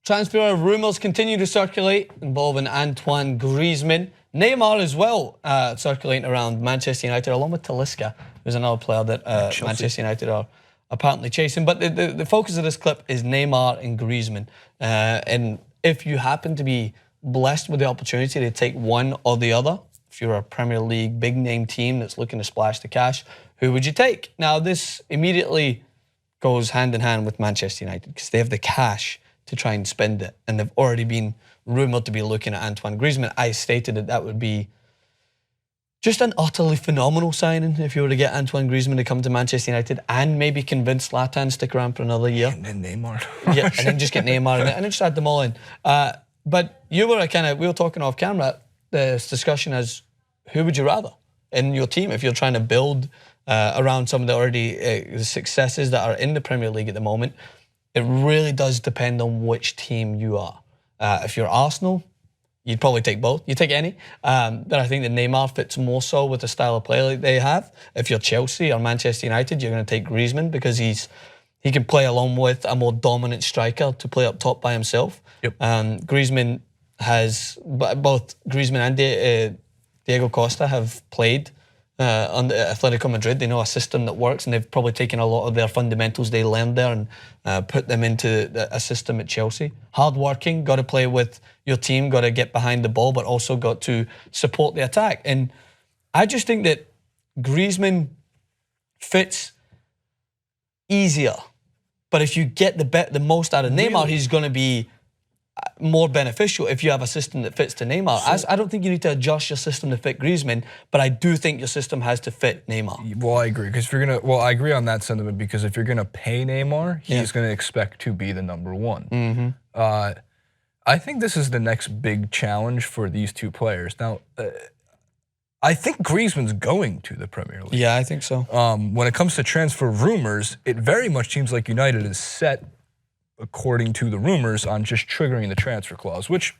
Transfer rumours continue to circulate involving Antoine Griezmann. Neymar as well circulating around Manchester United, along with Talisca, who's another player that Manchester United are apparently chasing. But the focus of this clip is Neymar and Griezmann. And if you happen to be blessed with the opportunity to take one or the other, if you're a Premier League big-name team that's looking to splash the cash, who would you take? Now, this immediately goes hand in hand with Manchester United because they have the cash to try and spend it. And they've already been rumoured to be looking at Antoine Griezmann. I stated that that would be just an utterly phenomenal signing if you were to get Antoine Griezmann to come to Manchester United and maybe convince Zlatan to stick around for another year. And then Neymar. Yeah, and then just get Neymar in it and then just add them all in. But you were we were talking off camera, this discussion as who would you rather in your team if you're trying to build around some of the already successes that are in the Premier League at the moment. It really does depend on which team you are. If you're Arsenal, you'd probably take both. You take any. But I think that Neymar fits more so with the style of play like they have. If you're Chelsea or Manchester United, you're going to take Griezmann because he can play along with a more dominant striker to play up top by himself. Yep. Griezmann has, both Griezmann and Diego Costa have played under Atletico Madrid. They know a system that works, and they've probably taken a lot of their fundamentals they learned there and put them into a system at Chelsea. Hard-working, got to play with your team, got to get behind the ball, but also got to support the attack. And I just think that Griezmann fits easier. But if you get the most out of Neymar, he's going to be more beneficial if you have a system that fits to Neymar. I don't think you need to adjust your system to fit Griezmann, but I do think your system has to fit Neymar. Well, I agree because if you're gonna, I agree on that sentiment because if you're gonna pay Neymar, he's gonna expect to be the number one. Mm-hmm. I think this is the next big challenge for these two players. Now, I think Griezmann's going to the Premier League. Yeah, I think so. When it comes to transfer rumors, it very much seems like United is set, according to the rumors, on just triggering the transfer clause, which,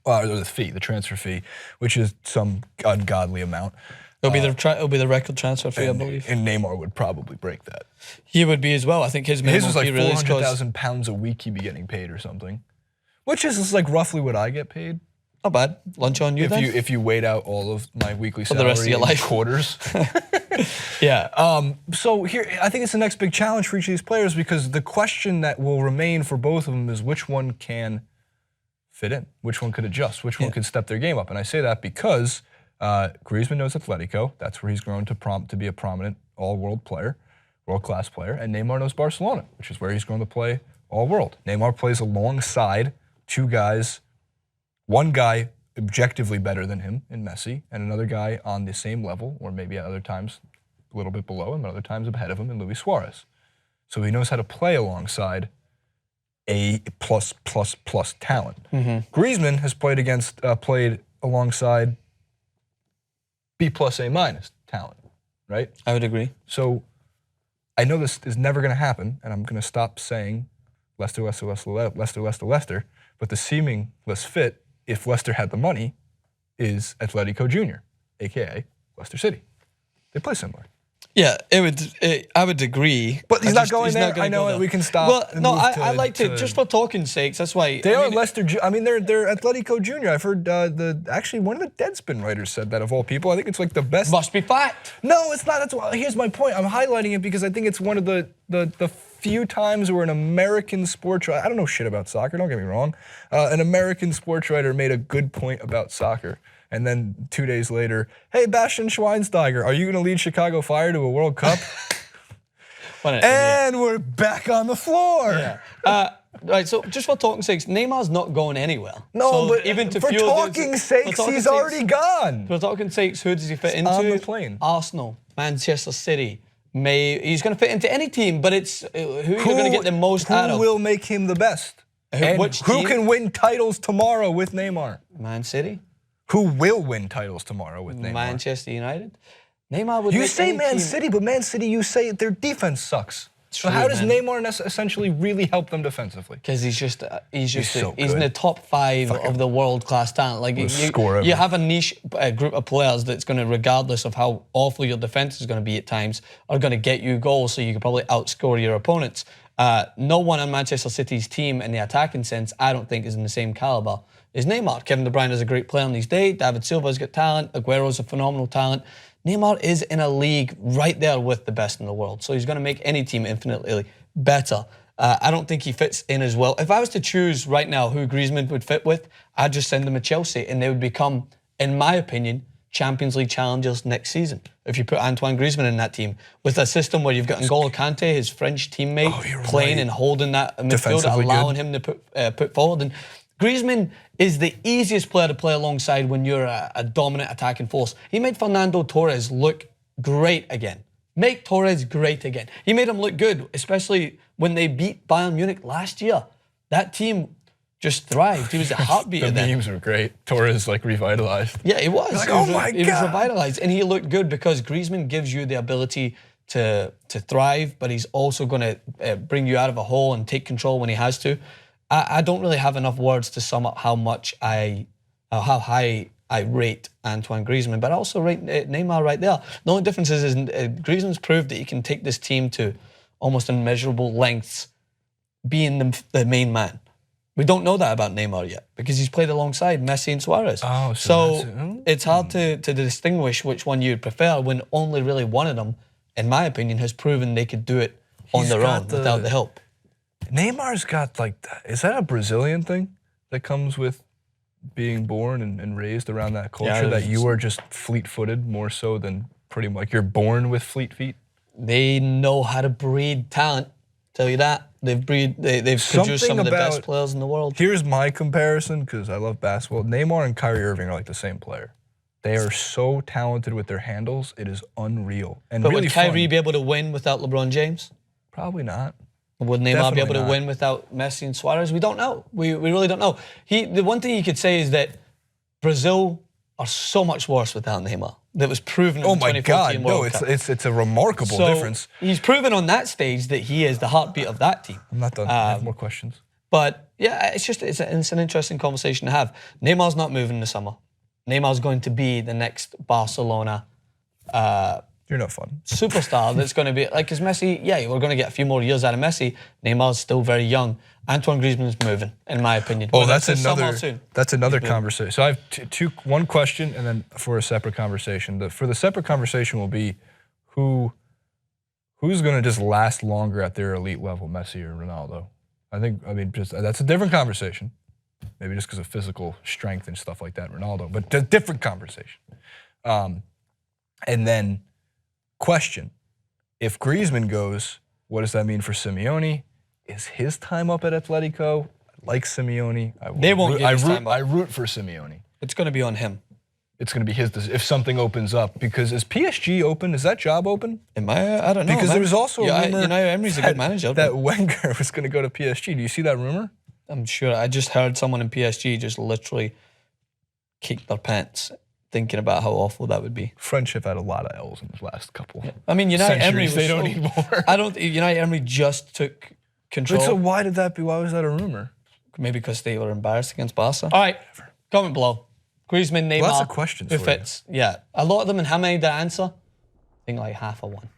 or the transfer fee, which is some ungodly amount. It'll be the record transfer fee, I believe. And Neymar would probably break that. He would be as well. I think his minimum was like fee really £400,000 a week he'd be getting paid or something, which is like roughly what I get paid. Not bad. Lunch on you then? If you weighed out all of my weekly salary for the rest of your life, quarters. Yeah. So here, I think it's the next big challenge for each of these players because the question that will remain for both of them is which one can fit in, which one could adjust, which one could step their game up. And I say that because Griezmann knows Atletico. That's where he's grown to be a prominent all-world player, world-class player. And Neymar knows Barcelona, which is where he's grown to play all-world. Neymar plays alongside two guys. One guy objectively better than him in Messi, and another guy on the same level, or maybe at other times a little bit below him, and other times ahead of him in Luis Suarez. So he knows how to play alongside A+++ talent. Mm-hmm. Griezmann has played alongside B+, A- talent, right? I would agree. So I know this is never going to happen, and I'm going to stop saying Leicester, but the seamless fit, if Leicester had the money, is Atletico Jr., a.k.a. Leicester City. They play similar. Yeah, I would agree. But he's not going there. I know we can stop. Well, no, I like to, just for talking sakes, that's why. They are Leicester, I mean, they're Atletico Jr. I've heard actually one of the Deadspin writers said that of all people. I think it's like the best. Must be fact. No, it's not. Here's my point. I'm highlighting it because I think it's one of the few times where an American sports writer, I don't know shit about soccer, don't get me wrong, an American sports writer made a good point about soccer. And then 2 days later, hey, Bastian Schweinsteiger, are you going to lead Chicago Fire to a World Cup? And we're back on the floor. Yeah. Right, so just for talking sakes, Neymar's not going anywhere. No, so but even to for talking sakes, he's already gone. For talking sakes, who does he fit into? On the plane. Arsenal, Manchester City. He's going to fit into any team, but it's who you're going to get the most out of. Who will make him the best? Who can win titles tomorrow with Neymar? Man City. Who will win titles tomorrow with Neymar? Manchester United. Neymar would. You say Man City, but Man City, you say their defense sucks. So how does Neymar essentially really help them defensively? Because he's in the top 5 of the world-class talent. Like you have a niche group of players that's going to, regardless of how awful your defense is going to be at times, are going to get you goals, so you can probably outscore your opponents. No one on Manchester City's team in the attacking sense, I don't think, is in the same caliber as Neymar. Kevin De Bruyne is a great player in these days. David Silva's got talent. Aguero's a phenomenal talent. Neymar is in a league right there with the best in the world. So he's going to make any team infinitely better. I don't think he fits in as well. If I was to choose right now who Griezmann would fit with, I'd just send them to Chelsea and they would become, in my opinion, Champions League challengers next season. If you put Antoine Griezmann in that team, with a system where you've got N'Golo Kante, his French teammate, playing and holding that midfield, allowing him to put forward. And Griezmann is the easiest player to play alongside when you're a dominant attacking force. He made Fernando Torres look great again. Make Torres great again. He made him look good, especially when they beat Bayern Munich last year. That team just thrived. He was the heartbeat of them. The memes were great. Torres revitalized. Yeah, he was. Like, oh my God. He was revitalized, and he looked good because Griezmann gives you the ability to thrive, but he's also going to bring you out of a hole and take control when he has to. I don't really have enough words to sum up how high I rate Antoine Griezmann, but I also rate Neymar right there. The only difference is Griezmann's proved that he can take this team to almost unmeasurable lengths being the main man. We don't know that about Neymar yet because he's played alongside Messi and Suarez. Oh, so it's hard to distinguish which one you'd prefer when only really one of them, in my opinion, has proven they could do it on their own without the help. Neymar's got is that a Brazilian thing that comes with being born and raised around that culture, that you are just fleet-footed more so than pretty much you're born with fleet feet? They know how to breed talent, tell you that. They've produced some of the best players in the world. Here's my comparison, because I love basketball. Neymar and Kyrie Irving are like the same player. They are so talented with their handles, it is unreal. But really would Kyrie be able to win without LeBron James? Probably not. Would Neymar be able to win without Messi and Suarez? We don't know. We really don't know. The one thing you could say is that Brazil are so much worse without Neymar. That was proven in the 2014 World Cup. It's a remarkable difference. He's proven on that stage that he is the heartbeat of that team. I'm not done. I have more questions. But yeah, it's an interesting conversation to have. Neymar's not moving in the summer. Neymar's going to be the next Barcelona You're not fun. superstar that's going to be because Messi, we're going to get a few more years out of Messi. Neymar's still very young. Antoine Griezmann's moving, in my opinion. Oh, that's another conversation. So I have one question, and then for a separate conversation. For the separate conversation will be who's going to just last longer at their elite level, Messi or Ronaldo? That's a different conversation. Maybe just because of physical strength and stuff like that, Ronaldo, but a different conversation. And then question, if Griezmann goes, what does that mean for Simeone? Is his time up at Atletico? I like Simeone. They won't give his time up. I root for Simeone. It's going to be on him. It's going to be his if something opens up. Because is PSG open? Is that job open? I don't know. Because there was also a rumor Emery's a good manager. That Wenger was going to go to PSG. Do you see that rumor? I'm sure. I just heard someone in PSG just literally kick their pants thinking about how awful that would be. French have had a lot of L's in the last couple. Yeah. I mean, United Emery they don't need more. United Emery just took control. But so why was that a rumor? Maybe because they were embarrassed against Barca. All right, comment below. Griezmann, Neymar. Lots of questions. Who fits? Yeah, a lot of them. And how many did I answer? I think like half of one.